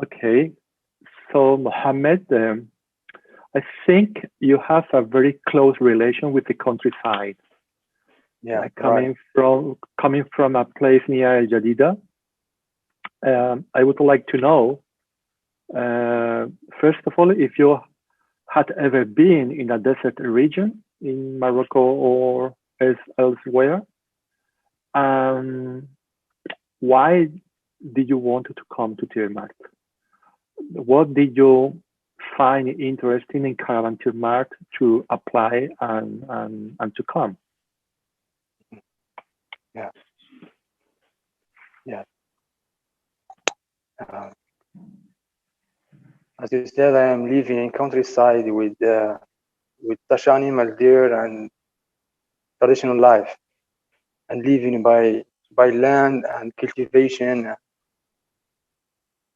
Okay. So, Mohammed, I think you have a very close relation with the countryside. Yeah, Like right. coming from a place near Al Jadida, I would like to know, uh, first of all, if you had ever been in a desert region in Morocco or elsewhere. Um, why did you want to come to Tiamat? What did you find interesting in Caravan Tighmert to apply and to come? Yeah, yeah. Uh, as you said, I am living in countryside with such animals there and traditional life, and living by land and cultivation,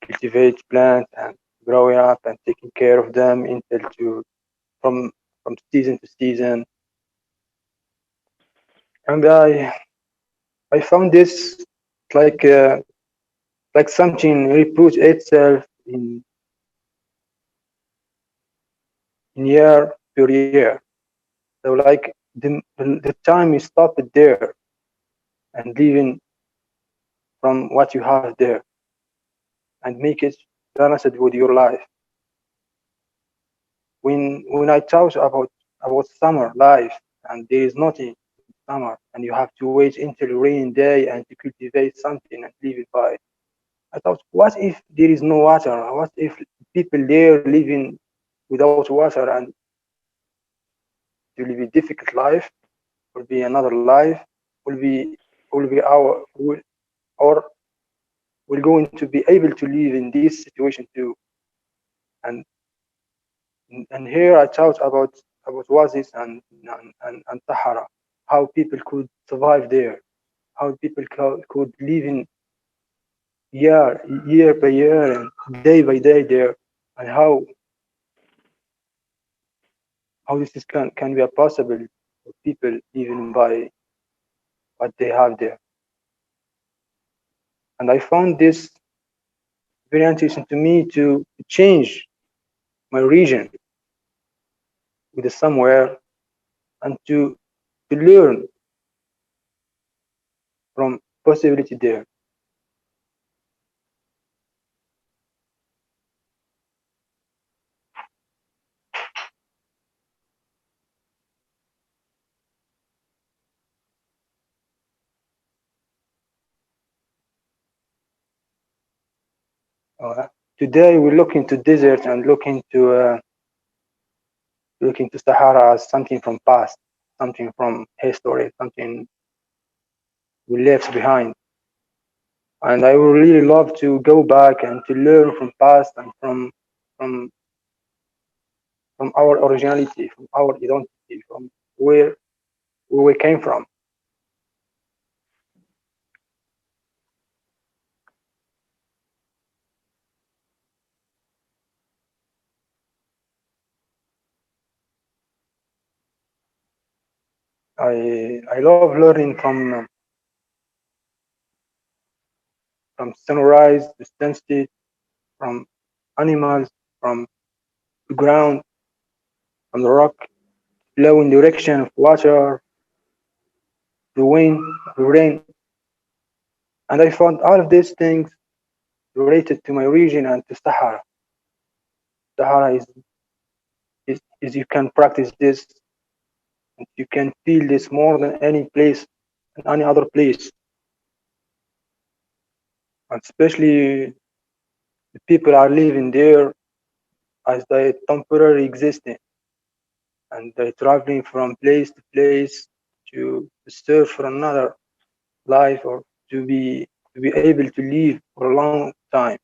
cultivate plants and growing up and taking care of them until to from from season to season. And I found this like like something reproach itself in year per year. So like the time you stop it there and living from what you have there and make it balanced with your life. When I talk about summer life and there is nothing in summer and you have to wait until rainy day and to cultivate something and live it by. I thought, what if there is no water? What if people there living without water and it will be difficult life, will be another life, will be our will, or we're going to be able to live in this situation too. And and here I thought about Oasis and Sahara, how people could survive there, how people could live in year by year and day by day there, and how this is can be a possible for people living by what they have there. And I found this very interesting to me to change my region with the somewhere and to learn from possibility there. Uh, Today we look into desert and look into Sahara as something from past, something from history, something we left behind. And I would really love to go back and to learn from past and from from our originality, from our identity, from where we came from. I love learning from sunrise to sunset, from animals, from the ground, from the rock, flowing direction of water, the wind, the rain. And I found all of these things related to my region and to Sahara. Sahara is you can practice this, and you can feel this more than any place and any other place. And especially the people are living there as they temporarily existing and they traveling from place to place to search for another life or to be able to live for a long time.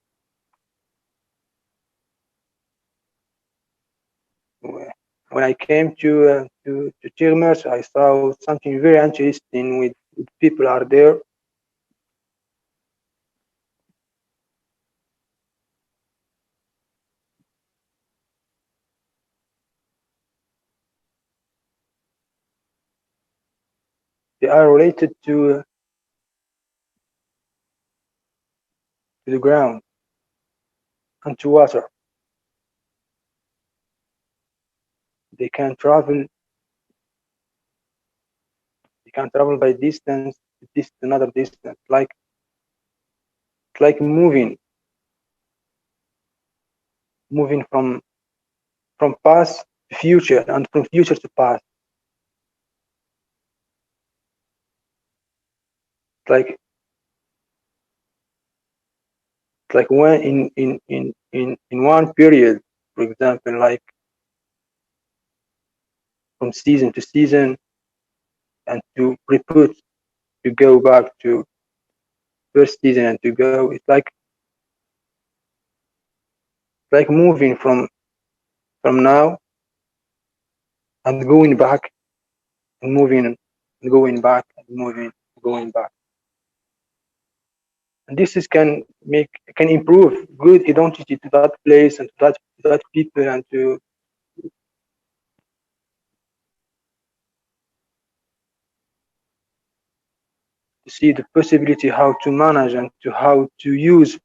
When I came to Tighmert, I saw something very interesting with people are there. They are related to the ground. and to water. They can travel. They can travel by distance, this another distance, like moving from past to future and from future to past. Like when in one period, for example, like from season to season, and to repeat, to go back to first season and to go. It's like moving from now and going back and moving and going back and moving and going back. And this is can improve good identity to that place and to that people, and to see the possibility how to manage and to how to use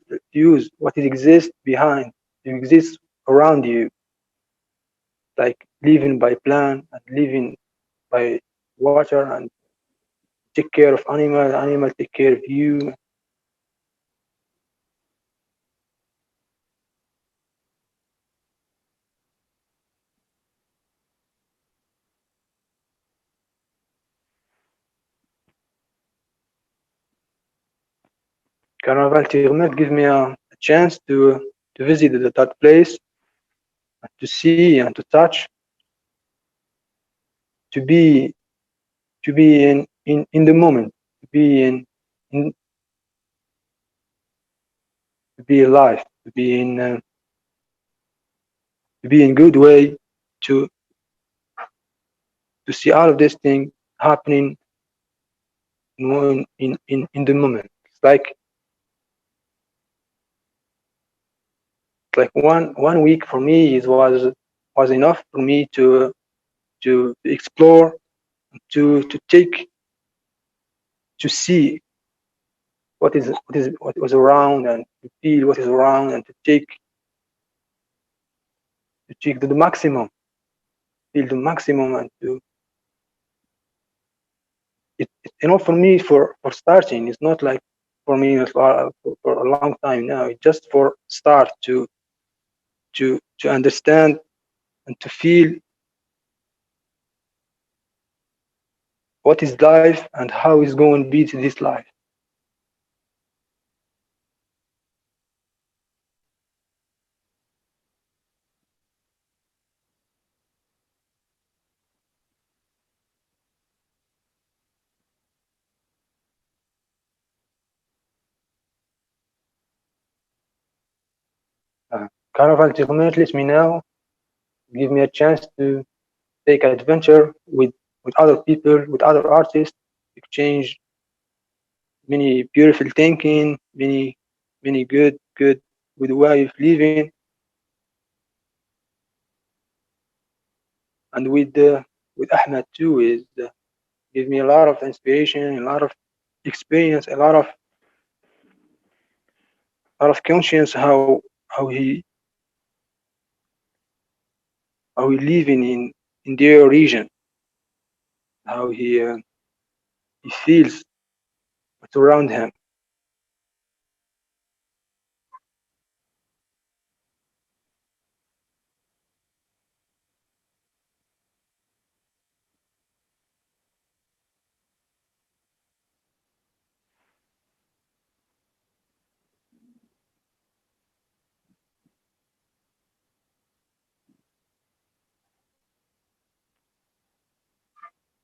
what is exists behind, to exist around you, like living by plan and living by water, and take care of animal take care of you. Caravane Tighmert gives me a chance to visit that place, to see and to touch, to be in the moment, to be in to be alive, to be in good way, to to see all of this thing happening in the moment. It's like one week for me was enough for me to explore, to take, to see what was around, and to feel what is around, and to take the maximum, feel the maximum, and it's enough for me for starting. It's not like for me for a long time now. It's just for start to understand and to feel what is life and how it's going to be to this life. Caravane Tighmert lets me now give me a chance to take adventure with other people, with other artists, exchange many beautiful thinking, many good way of living, and with Ahmed too is give me a lot of inspiration, a lot of experience, a lot of conscience how he living in their region, how he feels what's around him.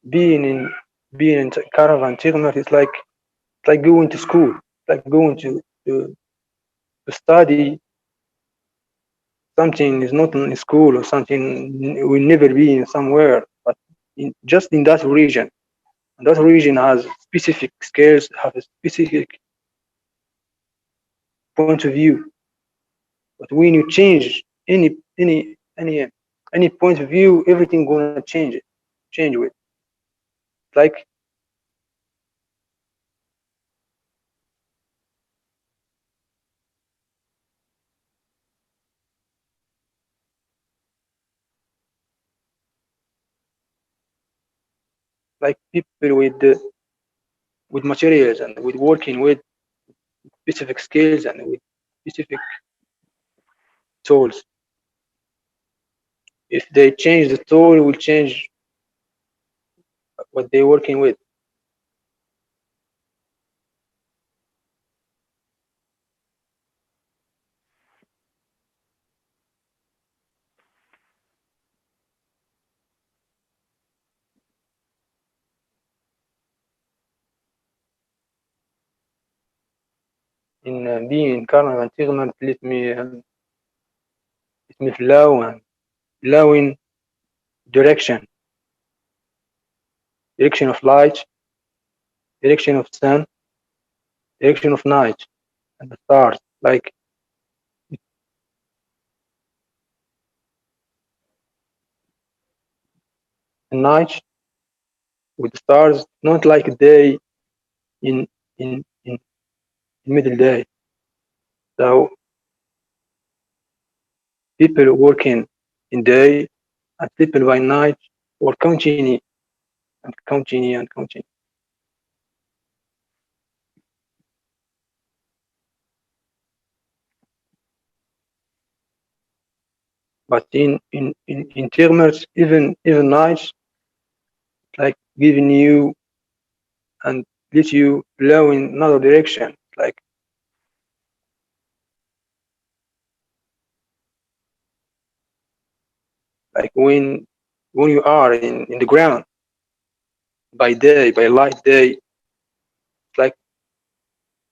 Being in being in Caravan Tighmert is like going to school, like going to study something is not in school, or something will never be in somewhere, but just in that region. And that region has specific skills, have a specific point of view. But when you change any point of view, everything gonna change with. Like like people with materials and with working with specific skills and with specific tools. If they change the tool, it will change what they're working with. In being Caravane Tighmert, let me flow in direction, direction of light, direction of sun, direction of night, and the stars. Like the night with the stars, not like a day in in middle day. So people working in day and people by night or continue and continue and continue. But in Tighmert, even nights like giving you and let you flow in another direction. Like when you are in the ground by day, by light day, it's like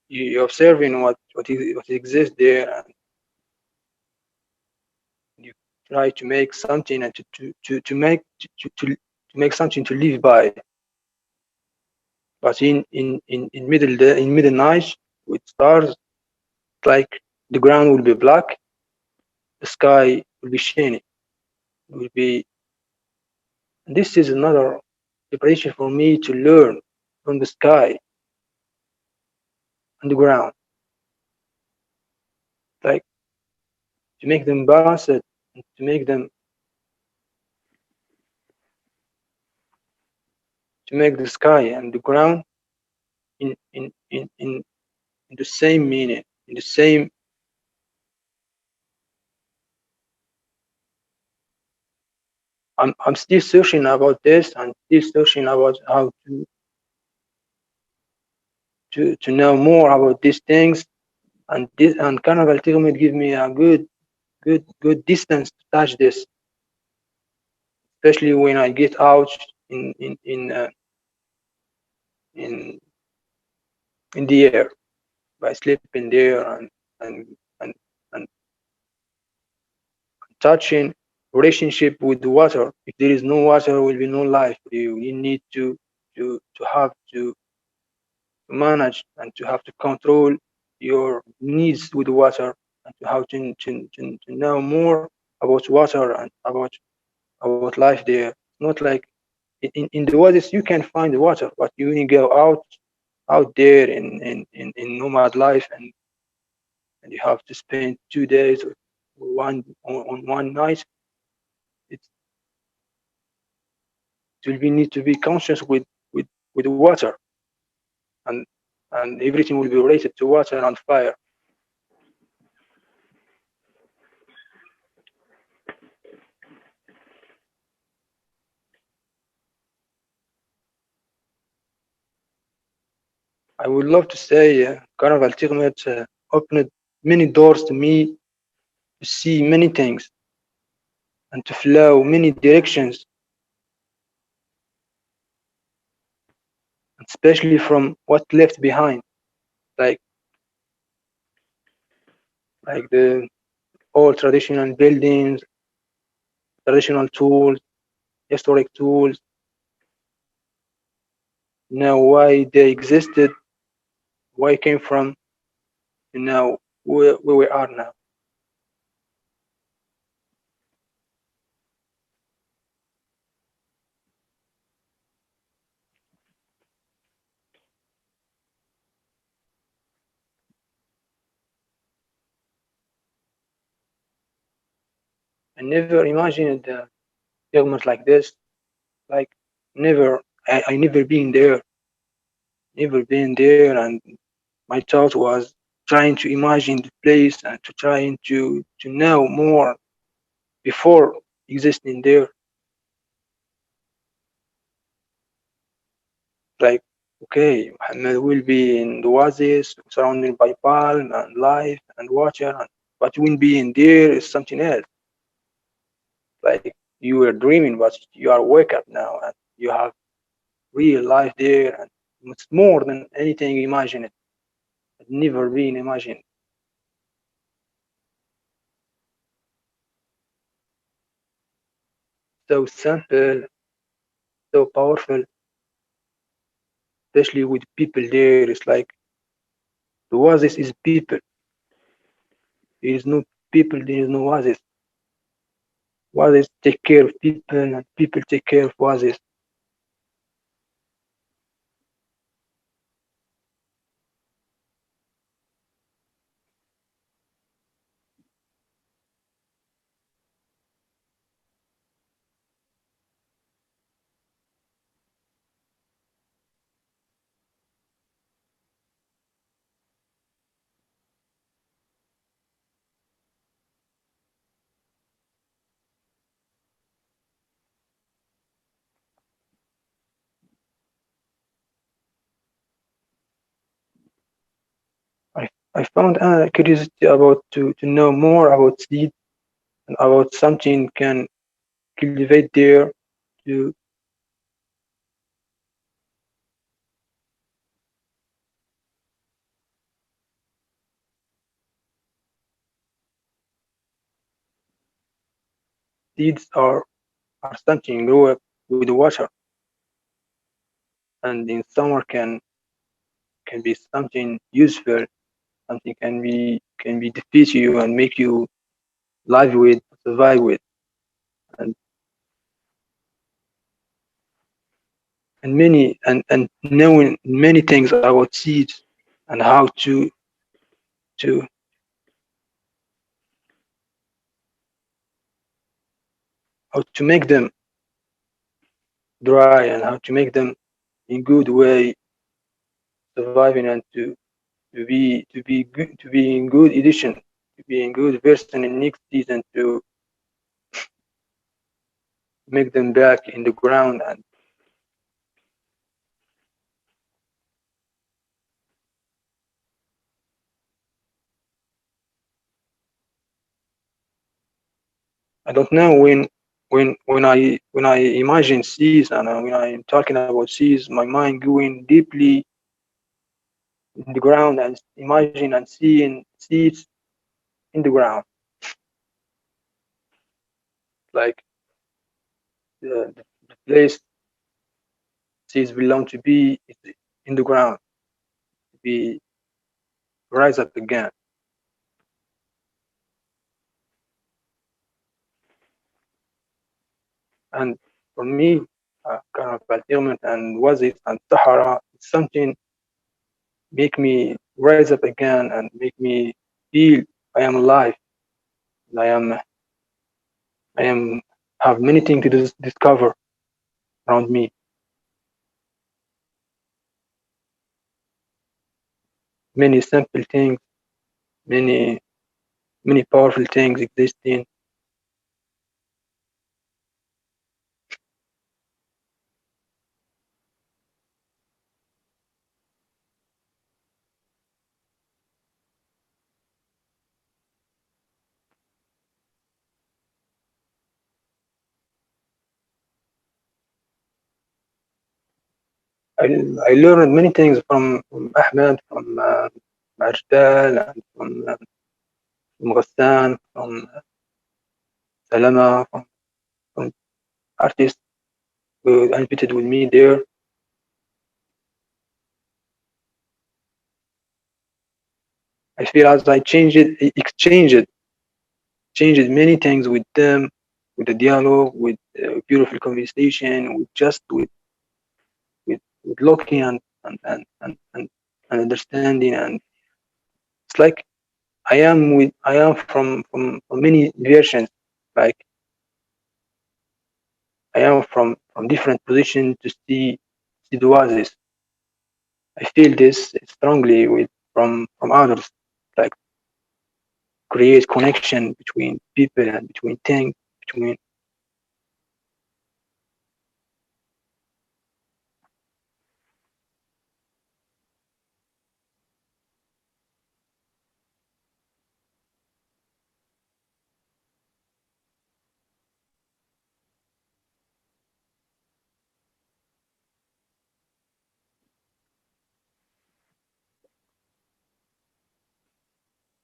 you're observing what exists there, and you try to make something and to make something to live by. But in middle day, in middle night with stars, like the ground will be black, the sky will be shiny, will be. And this is another preparation for me to learn from the sky and the ground, like to make them balance it, and to make the sky and the ground in the same meaning, in the same. I'm still searching about this and still searching about how to know more about these things, and this and Carnival Tighmert give me a good distance to touch this, especially when I get out in in in uh, in in the air by sleeping there and and touching relationship with the water. If there is no water, there will be no life for you. You need to have to manage and to have to control your needs with water, and to how to know more about water and about life there. Not like in the waters you can find the water, but you need to go out there in nomad life, and you have to spend 2 days or on one night. It will be need to be conscious with water, and and everything will be related to water and fire. I would love to say Carnival Tighmert opened many doors to me to see many things and to flow many directions, especially from what left behind, like the old traditional buildings, traditional tools, historic tools, know why they existed, where it came from, and now where we are now. I never imagined Tighmert like this, like never. I never been there, and my thought was trying to imagine the place and to trying to know more before existing there. Like, okay, Muhammad will be in the oasis, surrounded by palm and life and water, but when being there is something else. Like you were dreaming, but you are wake up now, and you have real life there, and it's more than anything imagined. Had never been imagined. So simple, so powerful, especially with people there. It's like the oasis is people. There is no people, there is no oasis. Oasis take care of people, and people take care of oasis. I, I found curiosity about to know more about seeds and about something can cultivate there to seeds are something grow up with water, and in summer can be something useful, something can be defeat you and make you live with, survive with, and and knowing many things about seeds and to how to make them dry and how to make them in good way surviving and to be in good edition, to be in good version in next season, to make them back in the ground. And I don't know when I imagine seas and when I'm talking about seas, my mind going deeply in the ground and imagine and seeing seeds in the ground, like the place seeds belong to be is in the ground, to be rise up again. And for me, Caravane Tighmert and Wazit and Sahara, it's something make me rise up again and make me feel I am alive. And I am have many things to discover around me. Many simple things, many many powerful things existing. I, I learned many things from Ahmed, from Marjal, and from Ghassan, from Salama, from artists who invited with me there. I feel as I changed many things with them, with the dialogue, with beautiful conversation, with just with looking and understanding, and it's like I am from many versions, like I am from different positions to see see the oasis. I feel this strongly from others, like create connection between people and between things, between.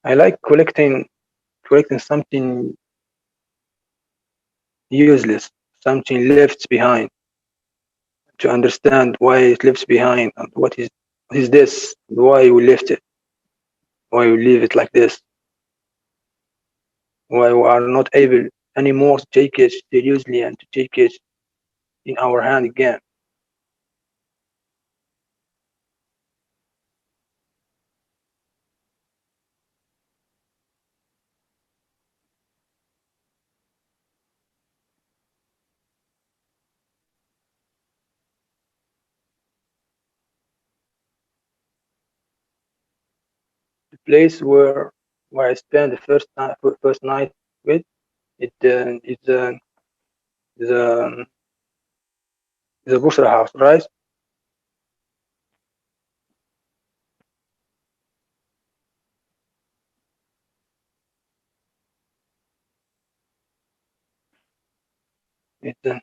I like collecting something useless, something left behind, to understand why it left behind and what is this, why we left it, why we leave it like this, why we are not able anymore to take it seriously and to take it in our hand again. The place where I spent the first night with it the the Bushra house, right? It it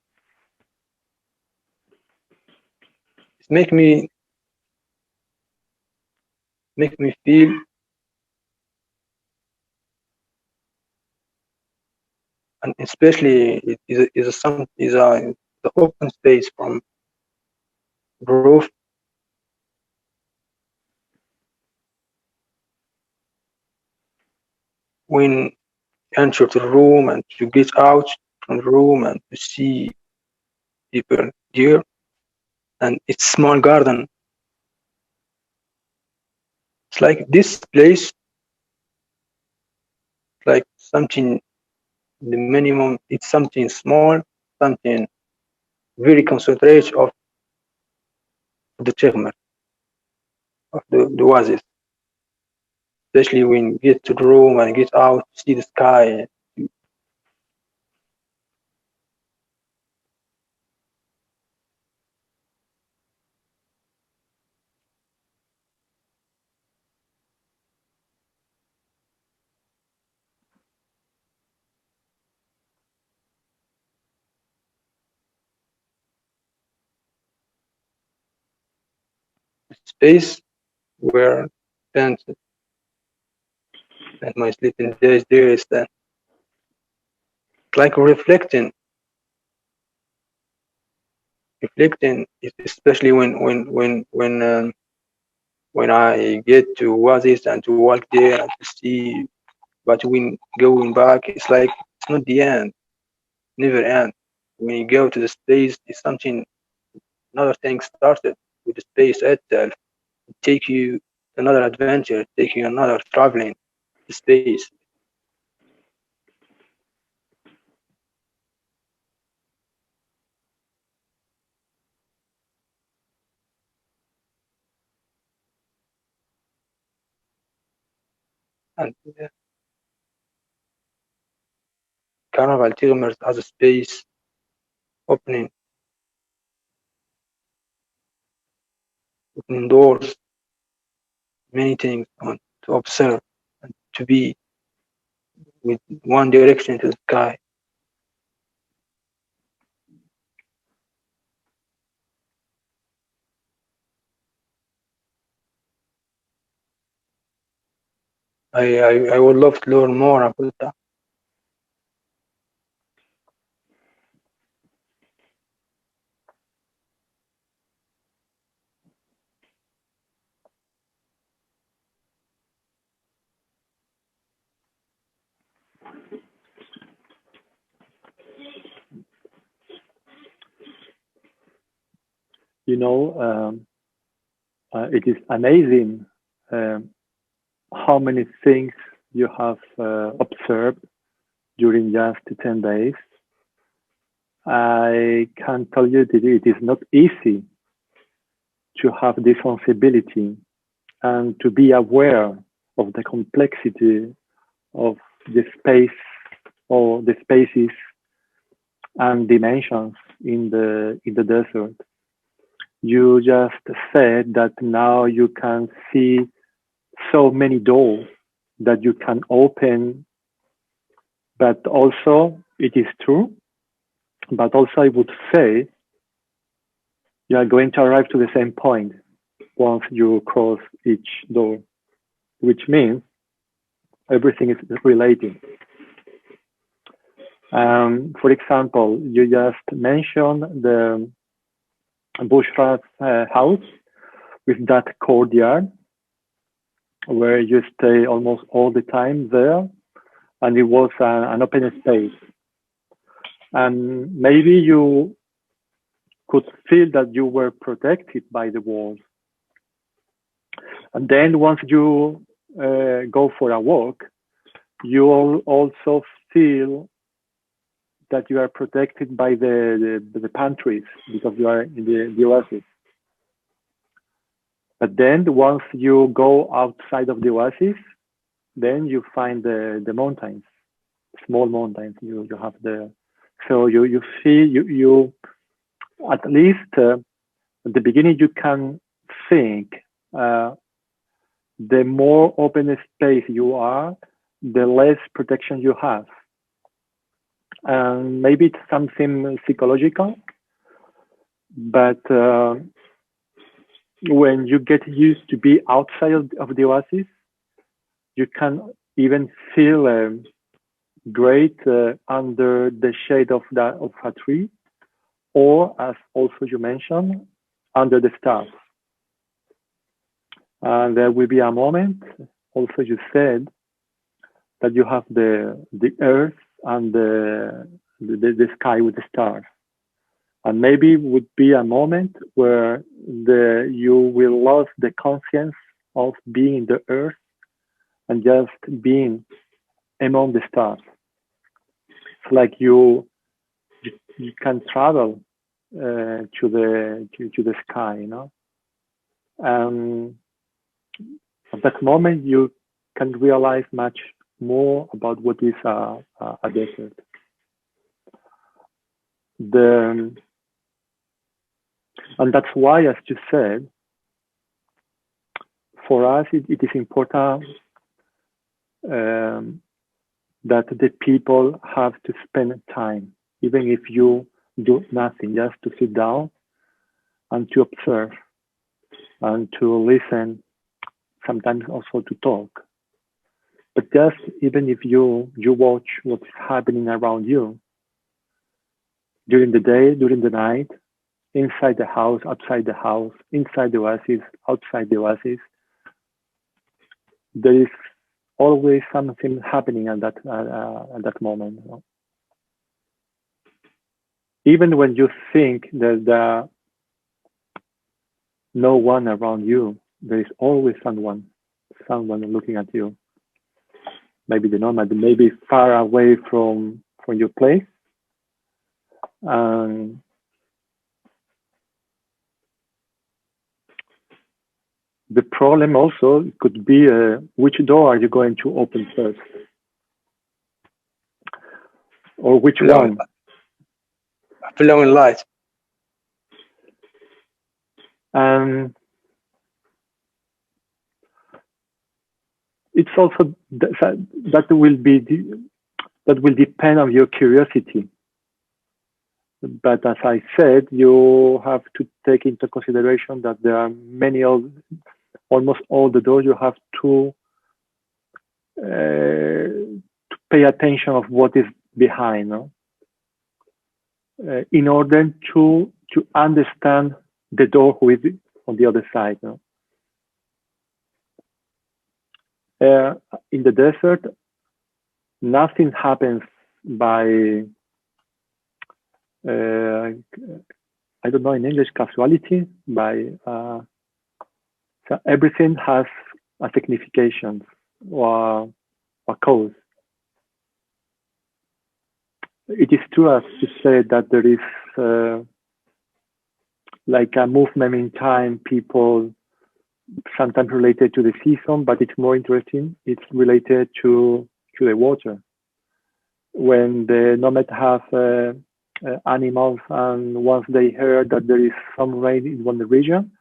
make me feel, and especially it is the open space from roof. When you enter the room and you get out from the room and to see people there, and it's small garden. It's like this place, like something, the minimum, it's something small, something very concentrated of the Tighmert, of the oasis. Especially when you get to the room and get out, see the sky, space where spent my sleeping days there is that like reflecting, especially when I get to Oasis and to walk there and to see. But when going back, it's like it's not the end, never end. When you go to the space, it's something, another thing started with the space itself. It take you another adventure, take you another traveling to space. And Caravane Tighmert as a space opening, opening doors, many things on to observe and to be with one direction to the sky. I would love to learn more about that. You know, it is amazing how many things you have observed during just 10 days. I can tell you that it is not easy to have this sensibility and to be aware of the complexity of the space or the spaces and dimensions in the desert. You just said that now you can see so many doors that you can open, but also it is true. But also I would say you are going to arrive to the same point once you cross each door, which means everything is related. For example, you just mentioned the Bushra's house with that courtyard where you stay almost all the time there, and it was an open space. And maybe you could feel that you were protected by the walls. And then once you go for a walk, you also feel that you are protected by the pantries because you are in the oasis. But then once you go outside of the oasis, then you find the mountains, small mountains. You have so you see you at least at the beginning you can think the more open space you are, the less protection you have. And maybe it's something psychological, but when you get used to be outside of the oasis, you can even feel great under the shade of a tree, or as also you mentioned, under the stars. And there will be a moment, also you said, that you have the earth and the sky with the stars. And maybe it would be a moment where you will lose the conscience of being in the earth and just being among the stars. It's like you can travel to the sky, you know. At that moment, you can realize much more about what is a desert. And that's why, as you said, for us, it is important that the people have to spend time, even if you do nothing, just to sit down and to observe and to listen, sometimes also to talk. But just even if you watch what's happening around you during the day, during the night, inside the house, outside the house, inside the oasis, outside the oasis, there is always something happening at that moment. You know? Even when you think there's no one around you, there is always someone looking at you. Maybe the nomad, maybe far away from your place. The problem also could be which door are you going to open first? Or which one? Flowing light. It's also that will depend on your curiosity. But as I said, you have to take into consideration that there are almost all the doors you have to pay attention of what is behind, no? In order to understand the door who is on the other side. No? In the desert, nothing happens by I don't know in English, casuality. So everything has a signification or a cause. It is true, as you said, that there is like a movement in time, people sometimes related to the season, but it's more interesting. It's related to the water. When the nomads have animals, and once they hear that there is some rain in one region,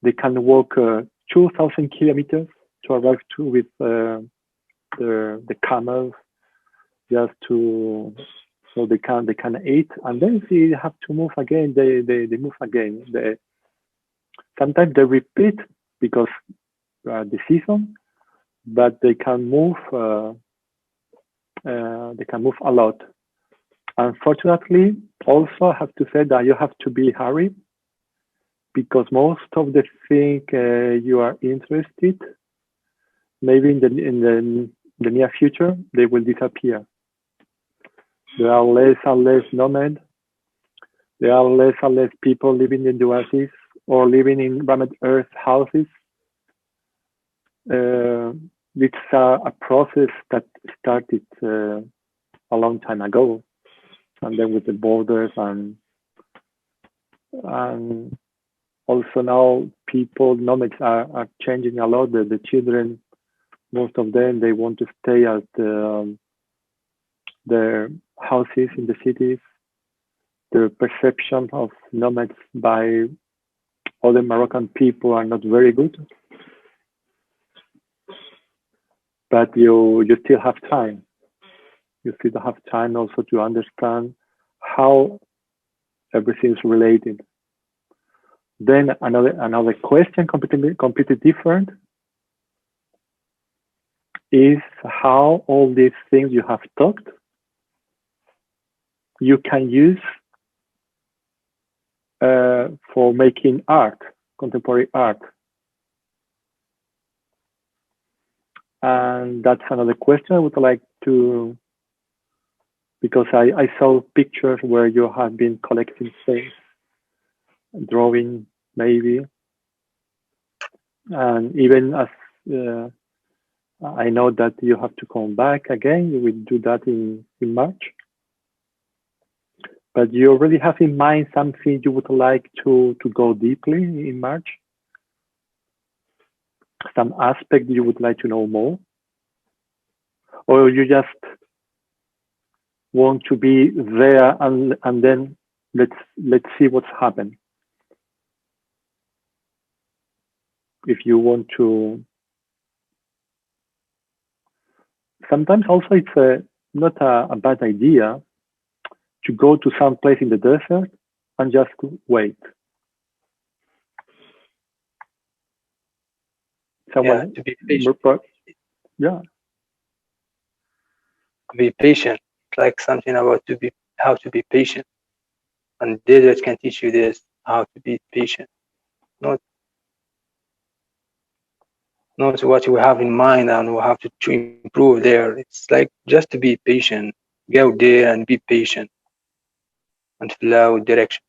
they can walk 2,000 kilometers to arrive to with the camels, just to so they can eat, and then if they have to move again, they move again. Sometimes they repeat because the season, but they can move. They can move a lot. Unfortunately, also I have to say that you have to be hurried, because most of the things you are interested, maybe in the near future, they will disappear. There are less and less nomads. There are less and less people living in the oasis or living in rammed earth houses. It's a process that started a long time ago, and then with the borders and also now people, nomads are changing a lot. The children, most of them, they want to stay at their houses in the cities. The perception of nomads by other Moroccan people are not very good. But you still have time. You still have time also to understand how everything is related. Then another question, completely different, is how all these things you have talked, you can use for making art, contemporary art. And that's another question I would like to, because I saw pictures where you have been collecting things, drawing maybe, and even as I know that you have to come back again, you will do that in March. But you already have in mind something you would like to go deeply in March? Some aspect you would like to know more? Or you just want to be there and then let's see what's happened? If you want to, sometimes also it's not a bad idea to go to some place in the desert and just wait. Someone to be patient. Yeah. Be patient, like something about how to be patient, and desert can teach you this, how to be patient, not what you have in mind and we have to improve there. It's like just to be patient, go there and be patient and follow direction.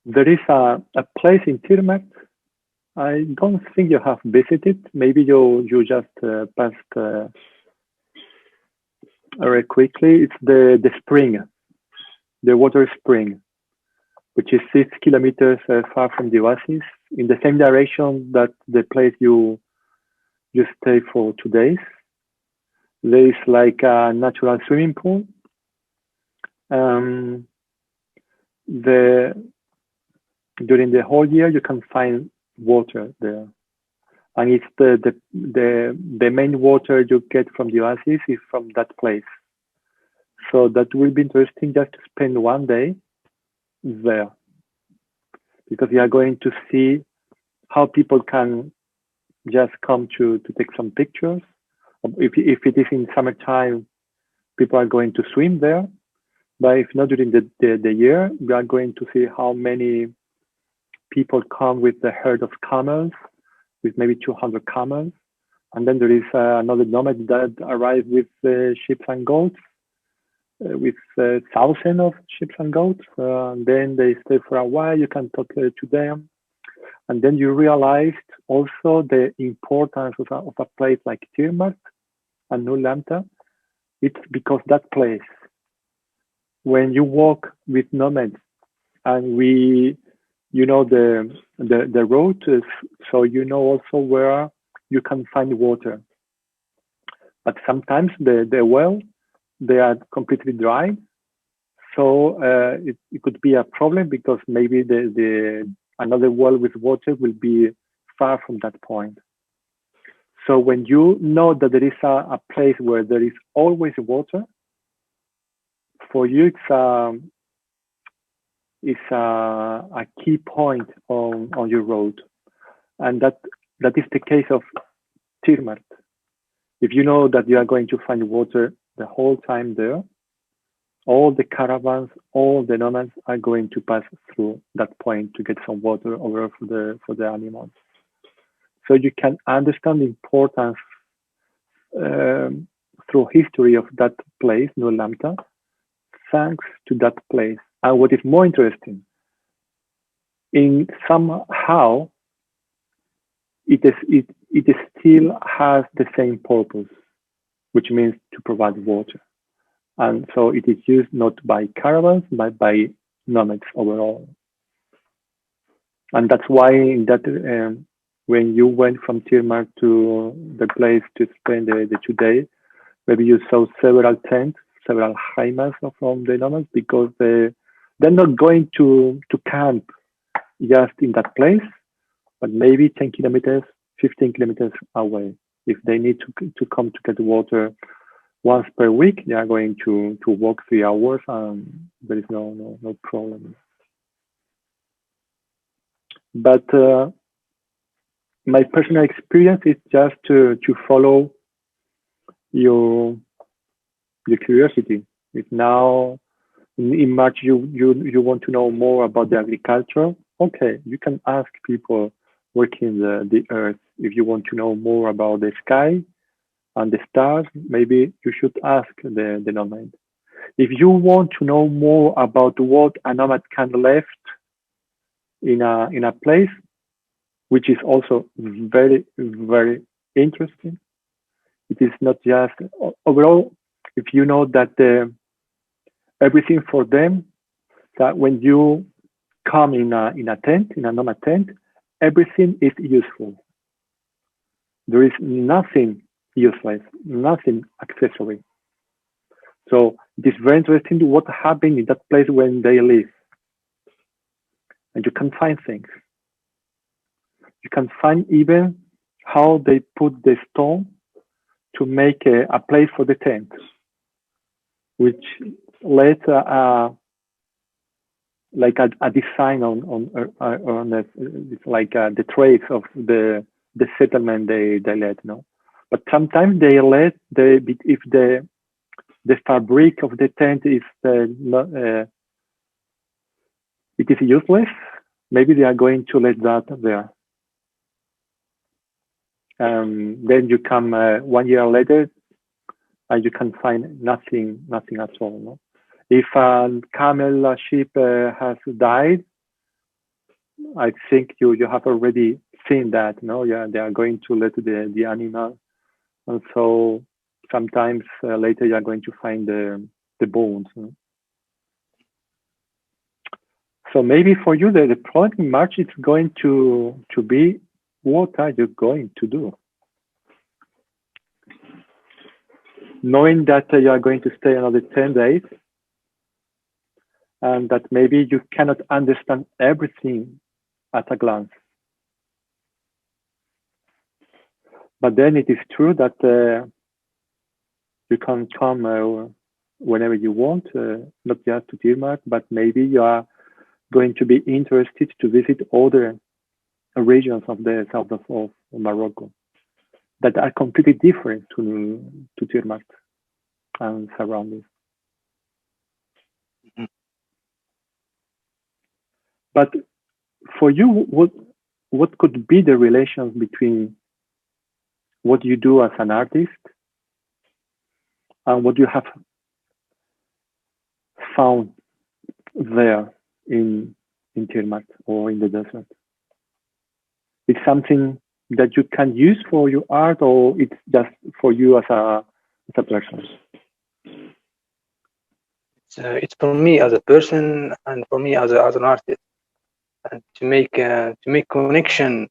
There is a place in Tighmert. I don't think you have visited. Maybe you just passed very quickly. It's the spring, the water spring, which is 6 kilometers far from the oasis, in the same direction that the place you stay for 2 days. There is like a natural swimming pool. During the whole year, you can find water there, and it's the main water you get from the oasis is from that place. So that will be interesting just to spend 1 day there, because you are going to see how people can just come to take some pictures. If it is in summertime, people are going to swim there. But if not during the year, we are going to see how many people come with the herd of camels, with maybe 200 camels. And then there is another nomad that arrives with sheep and goats, with thousands of sheep and goats. And then they stay for a while, you can talk to them. And then you realized also the importance of a place like Tighmert and Nur Lamta. It's because that place, when you walk with nomads and you know the road, so you know also where you can find water. But sometimes the well, they are completely dry, so it could be a problem because maybe the another well with water will be far from that point. So when you know that there is a place where there is always water, for you it's a key point on your road, and that is the case of Tighmert. If you know that you are going to find water the whole time there, all the caravans, all the nomads are going to pass through that point to get some water over for the animals. So you can understand the importance through history of that place, Nur Lamta, thanks to that place. And what is more interesting, in somehow it still has the same purpose, which means to provide water. And so it is used not by caravans, but by nomads overall. And that's why when you went from Tighmert to the place to spend the 2 days, maybe you saw several tents, several haimas from the nomads, because they're not going to camp just in that place, but maybe 10 kilometers, 15 kilometers away. If they need to come to get water once per week, they are going to walk 3 hours, and there is no problem. But my personal experience is just to follow your curiosity. If now in March you want to know more about the agriculture, okay, you can ask people working the earth. If you want to know more about the sky and the stars, maybe you should ask the nomad. If you want to know more about what a nomad can left in a place, which is also very, very interesting. It is not just overall, if you know that everything for them, that when you come in a tent, in a nomad tent, everything is useful. There is nothing useless, nothing accessory. So it is very interesting what happened in that place when they live. And you can find things. You can find even how they put the stone to make a place for the tent, which later like a design on it's like the traits of the settlement they led, no. But sometimes they let if the fabric of the tent is not it is useless, maybe they are going to let that there. Then you come 1 year later, and you can find nothing at all. No? If a camel sheep has died, I think you have already seen that. No, yeah, they are going to let the animal, and so sometimes later you are going to find the bones. No? So maybe for you the problem in March is going to be, what are you going to do? Knowing that you are going to stay another 10 days, and that maybe you cannot understand everything at a glance. But then it is true that you can come whenever you want, not just to Tighmert, but maybe you are going to be interested to visit other regions of the south of Morocco that are completely different to Tighmert and surroundings. Mhm. But for you, what could be the relations between what you do as an artist and what you have found there in Tighmert or in the desert? It's something that you can use for your art, or it's just for you as a person? it's for me as a person and for me as an artist, and to make connection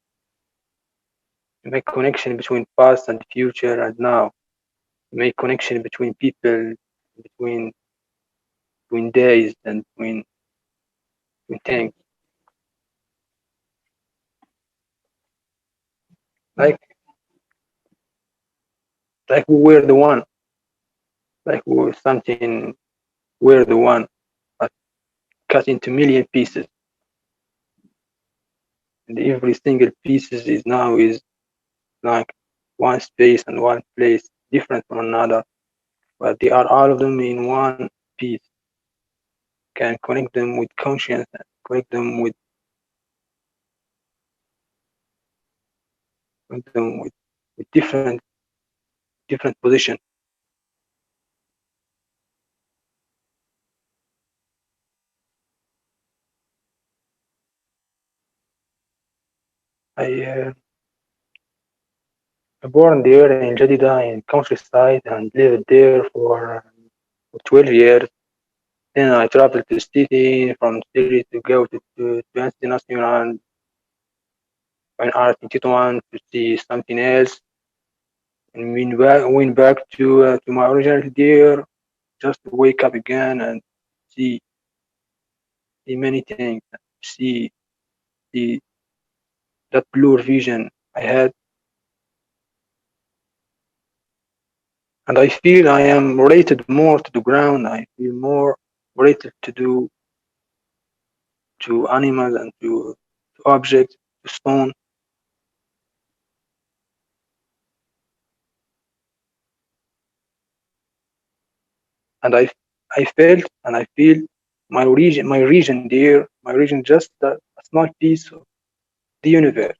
between past and future and now, to make connection between people, between between days and between things. Like like we were the one, like we were something, we're the one, but cut into million pieces, and every single pieces is now is like one space and one place different from another, but they are all of them in one piece. Can connect them with conscience and connect them with different position. I born there in Jadida in countryside and lived there for 12 years. Then I traveled to city, from city to go to international fine art in Tituan to see something else, and went back to my original there, just to wake up again and see see many things, see that blur vision I had, and I feel I am related more to the ground. I feel more related to animals and to objects, to stone, and I felt and I feel my region there, my region just a small piece of the universe.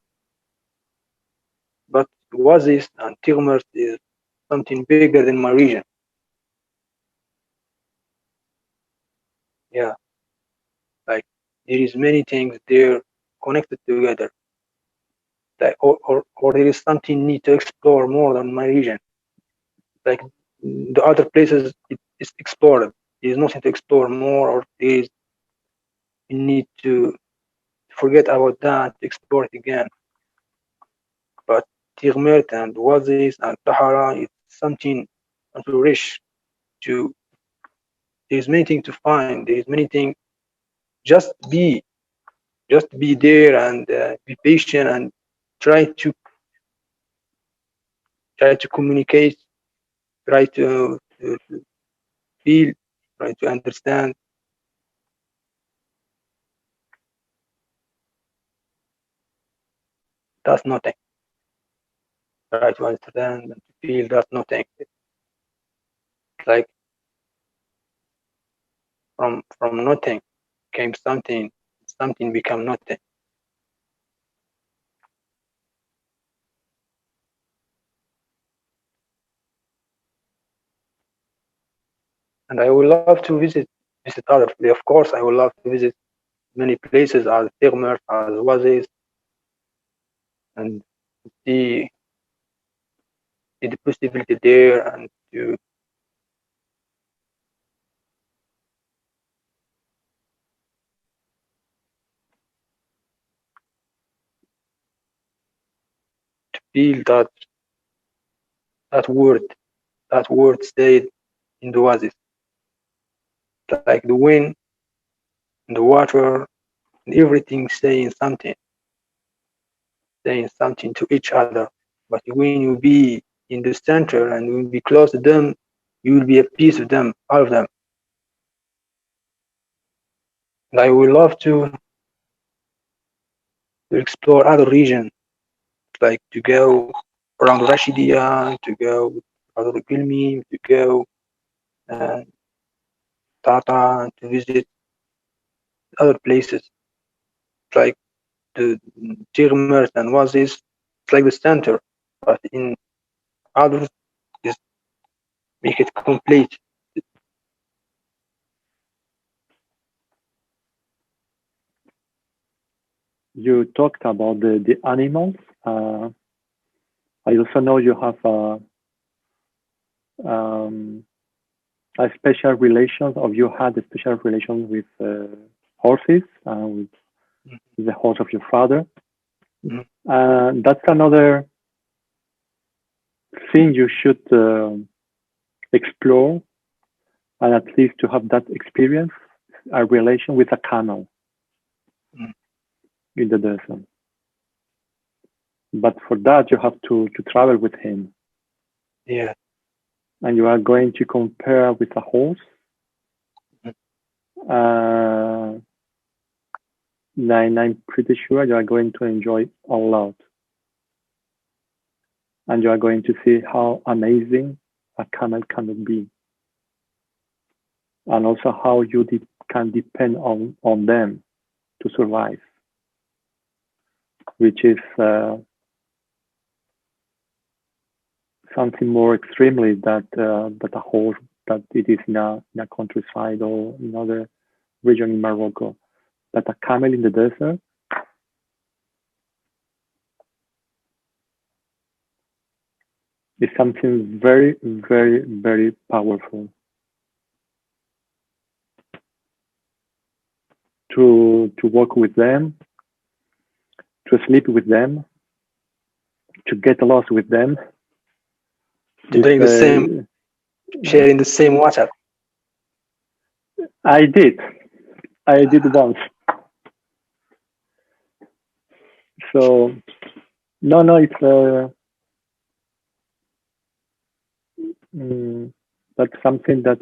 But Oasis and Tighmert is something bigger than my region. Yeah, like there is many things there connected together. Like, or there is something need to explore more than my region. Like the other places, it's explored. There is nothing to explore more, or there is you need to forget about that to explore it again. But Tighmert and Oasis and Sahara is something to rich. To there's many things to find. There's many things. Just be just be there and be patient and try to communicate, try to feel, try to understand. That's nothing. Try to understand and to feel. That's nothing. It's like from nothing came something. Something become nothing. And I would love to visit other. Of course, I would love to visit many places as Tighmert, as Oasis, and see the possibility there, and to feel that word that word stayed in the Oasis, like the wind, the water, and everything saying something to each other. But when you be in the center and when you be close to them, you will be a piece of them, all of them. And I would love to explore other regions, like to go around Rashidia, to go around Gilmi, to go uh, Tata, to visit other places, like the Tirmert and Oasis. It's like the center, but in others, just make it complete. You talked about the animals. I also know you have um, a special relation, or you had a special relation with horses, with the horse of your father. That's another thing you should explore, and at least to have that experience, a relation with a camel in the desert. But for that, you have to travel with him. Yeah. And you are going to compare with a horse. And I'm pretty sure you are going to enjoy a lot. And you are going to see how amazing a camel can be. And also how you can depend on them to survive. Which is something more extremely that a horse, that it is in a countryside or in another region in Morocco. But a camel in the desert is something very, very, very powerful. To walk with them, to sleep with them, to get lost with them. Doing the same, sharing the same water. I did once. So no, it's that's something that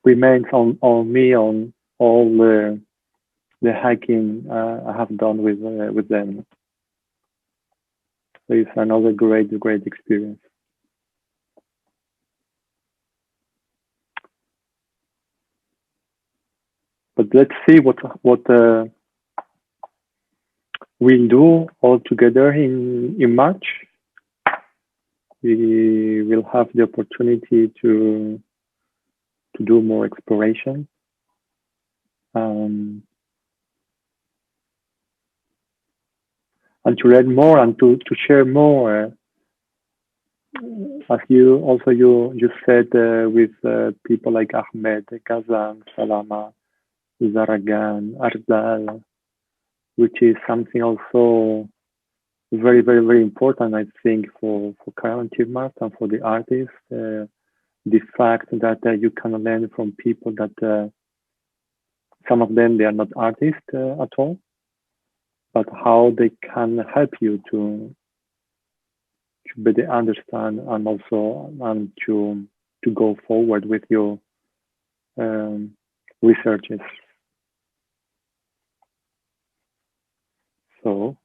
remains on me on all the hiking I have done with them. So it's another great experience. But let's see what we'll do all together in March. We will have the opportunity to do more exploration. And to learn more and to share more, as you said, with people like Ahmed, Kazan, Salama, Zaragan, Ardal, which is something also very, very, very important, I think, for Caravane Tighmert and for the artists. The fact that you can learn from people that some of them, they are not artists at all, but how they can help you to better understand and also to go forward with your researches. So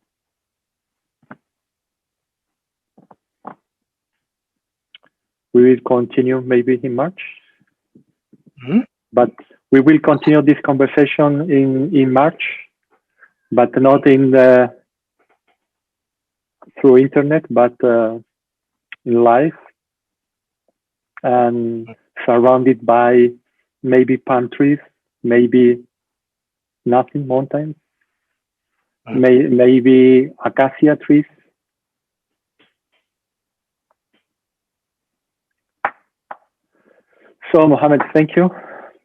we will continue maybe in March, but we will continue this conversation in March, but not through internet, but in live, and surrounded by maybe palm trees, maybe nothing, mountains, maybe acacia trees. So Mohammed, thank you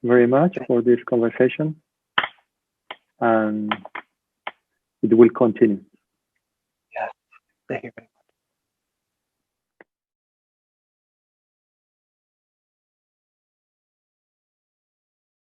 very much for this conversation, and it will continue. Yeah, thank you.